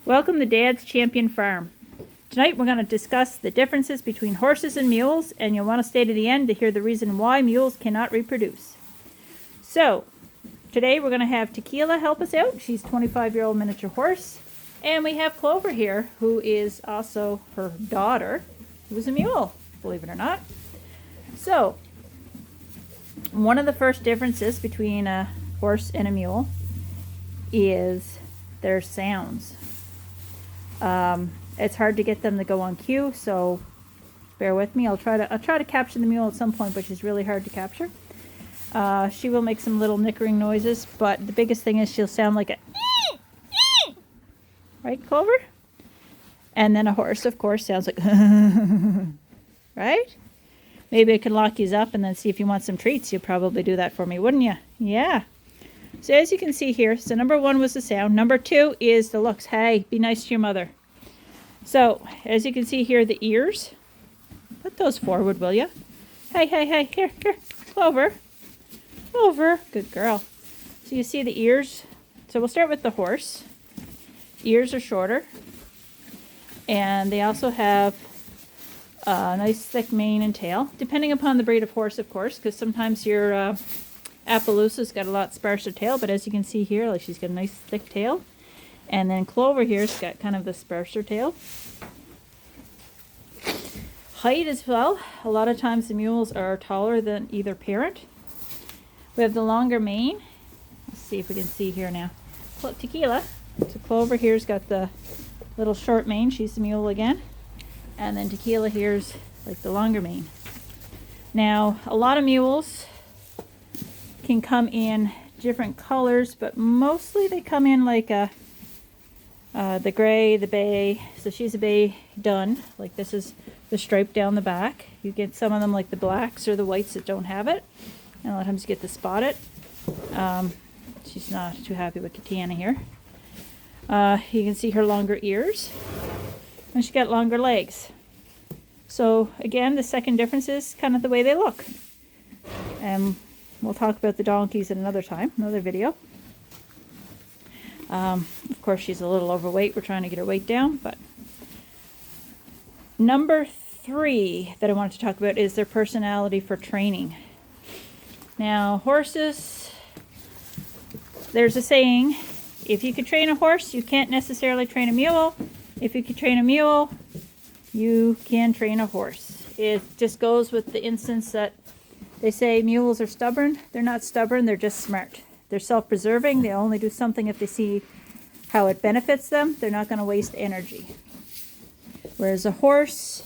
Welcome to Dad's Champion Farm. Tonight we're going to discuss the differences between horses and mules, and you'll want to stay to the end to hear the reason why mules cannot reproduce. So, today we're going to have Tequila help us out. She's a 25-year-old miniature horse. And we have Clover here, who is also her daughter, who's a mule, believe it or not. So, one of the first differences between a horse and a mule is their sounds. It's hard to get them to go on cue, so bear with me. I'll try to capture the mule at some point, but she's really hard to capture. She will make some little nickering noises, but the biggest thing is she'll sound like a right, Clover? And then a horse, of course, sounds like right? Maybe I could lock you up and then see if you want some treats. You'd probably do that for me, wouldn't you? Yeah. So as you can see here, so number one was the sound. Number two is the looks. Hey, be nice to your mother. So as you can see here, the ears. Put those forward, will you? Hey, hey, hey, here, Clover. Clover, good girl. So you see the ears. So we'll start with the horse. Ears are shorter. And they also have a nice thick mane and tail, depending upon the breed of horse, of course, because sometimes your Appaloosa's got a lot sparser tail, but as you can see here, like she's got a nice thick tail. And then Clover here's got kind of the sparser tail. Height as well. A lot of times the mules are taller than either parent. We have the longer mane. Let's see if we can see here now. Tequila. So Clover here's got the little short mane. She's the mule again. And then Tequila here's like the longer mane. Now, a lot of mules can come in different colors, but mostly they come in like the gray, the bay. So she's a bay dun. Like this is the stripe down the back. You get some of them like the blacks or the whites that don't have it. And a lot of times you get the spotted. She's not too happy with Katana here. You can see her longer ears. And she got longer legs. So again, the second difference is kind of the way they look. And we'll talk about the donkeys at another time, another video. Of course, she's a little overweight. We're trying to get her weight down. But number 3 that I wanted to talk about is their personality for training. Now, horses, there's a saying, if you could train a horse, you can't necessarily train a mule. If you could train a mule, you can train a horse. It just goes with the instance that they say mules are stubborn. They're not stubborn, they're just smart. They're self-preserving. They only do something if they see how it benefits them. They're not going to waste energy. Whereas a horse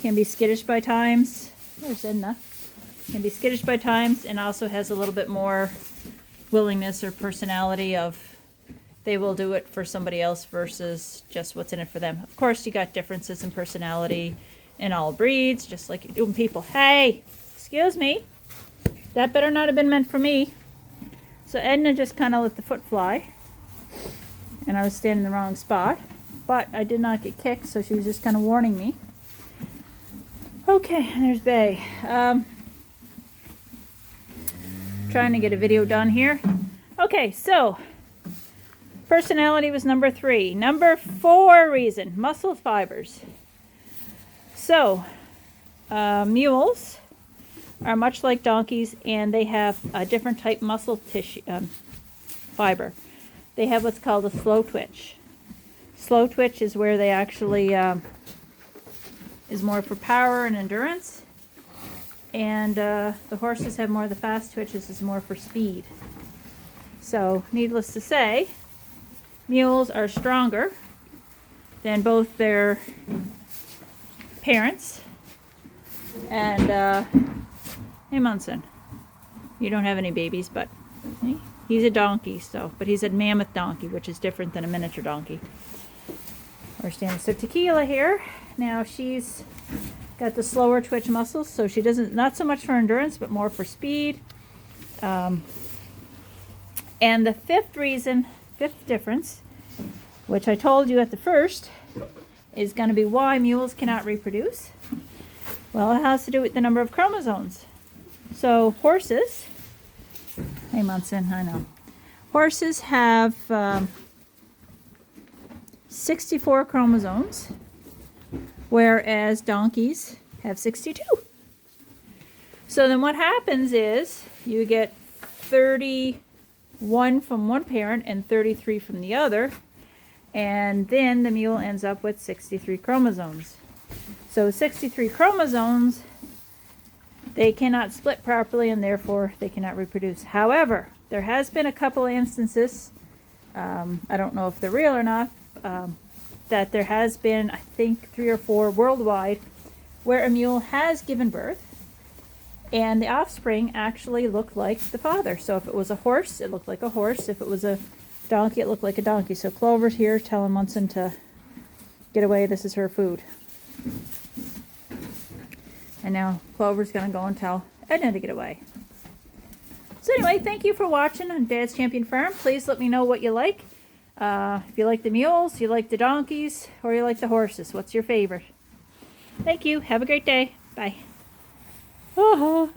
can be skittish by times. There's Edna. Can be skittish by times and also has a little bit more willingness or personality of they will do it for somebody else versus just what's in it for them. Of course, you got differences in personality in all breeds, just like you do in people. Hey, excuse me. That better not have been meant for me. So Edna just kind of let the foot fly. And I was standing in the wrong spot. But I did not get kicked, so she was just kind of warning me. Okay, and there's Bay. Trying to get a video done here. Okay, so personality was number 3. Number 4 reason, muscle fibers. So, mules are much like donkeys, and they have a different type muscle tissue fiber. They have what's called a slow twitch. Slow twitch is where they actually is more for power and endurance, and the horses have more of the fast twitches, is more for speed. So, needless to say, mules are stronger than both their parents. And hey, Munson, you don't have any babies, but he's a donkey, so, but he's a mammoth donkey, which is different than a miniature donkey. We're standing. So Tequila here, now she's got the slower twitch muscles, so she doesn't, not so much for endurance, but more for speed. And the fifth difference, which I told you at the first, is going to be why mules cannot reproduce. Well, it has to do with the number of chromosomes. So horses, hey Munson, I know. Horses have 64 chromosomes, whereas donkeys have 62. So then what happens is you get 31 from one parent and 33 from the other, and then the mule ends up with 63 chromosomes. So 63 chromosomes, they cannot split properly and therefore they cannot reproduce. However, there has been a couple of instances, I don't know if they're real or not, that there has been, I think, 3 or 4 worldwide where a mule has given birth and the offspring actually looked like the father. So if it was a horse, it looked like a horse. If it was a donkey, it looked like a donkey. So Clover's here telling Munson to get away, this is her food. And now Clover's going to go and tell Edna to get away. So anyway, thank you for watching on Dad's Champion Farm. Please let me know what you like. If you like the mules, you like the donkeys, or you like the horses. What's your favorite? Thank you. Have a great day. Bye. Uh-huh.